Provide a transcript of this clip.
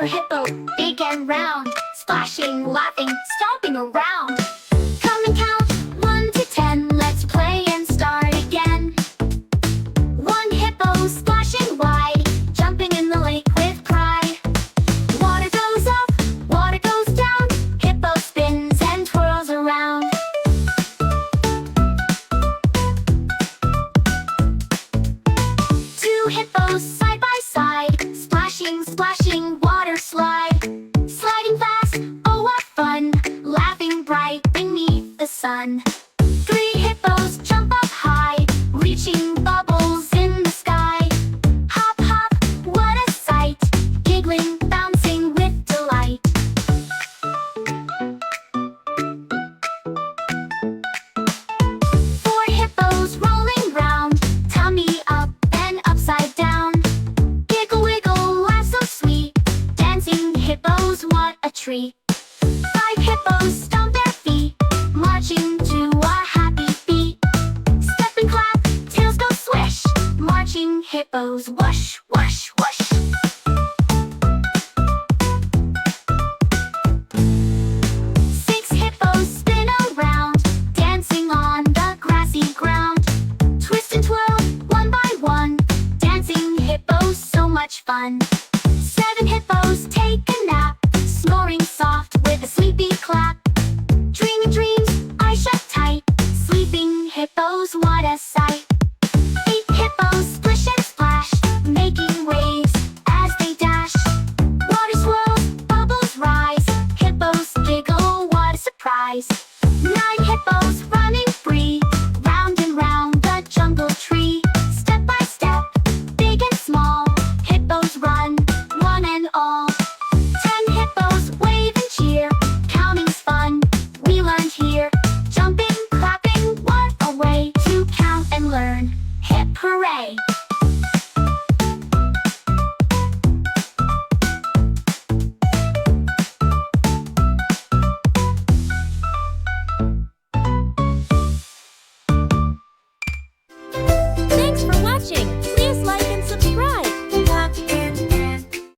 for hippo, big and round, splashing, laughing, stomping around. Come and count 1 to 10, let's play and start again. 1 hippo splashing wide, jumping in the lake with pride. Water goes up, water goes down, hippo spins and twirls around. 2 hippos side by side, splashing, splashing, water slide. Sliding fast, oh what fun, laughing bright beneath the sun. 3 hippos jump up high, reaching bubbles in the sky. Hop, hop, what a sight, giggling, bouncing with delight. 4 hippos rolling round, tummy up and upside down. Giggle, wiggle, laugh so sweet, dancing hippos, what a treat. 5 hippos stomp their feet, marching to a happy beat. Step and clap, tails go swish, marching hippos, whoosh, whoosh, whoosh. 6 hippos spin around, dancing on the grassy ground. Twist and twirl, one by one, dancing hippos, so much fun. 7 hippos take a nap, snoring soft with a sleepy clap. Dreaming dreams, eyes shut tight, sleeping hippos, what a sight. 8 hippos splish and splash, making waves as they dash. Water swirls, bubbles rise, hippos giggle, what a surprise. 9 hippos running free, round and round the jungle tree. Step by step, big and small, hippos run, one and all. 10 hippos wave and cheer, counting's fun, we learned here. Jumping, clapping, what a way to count and learn. Hip hooray!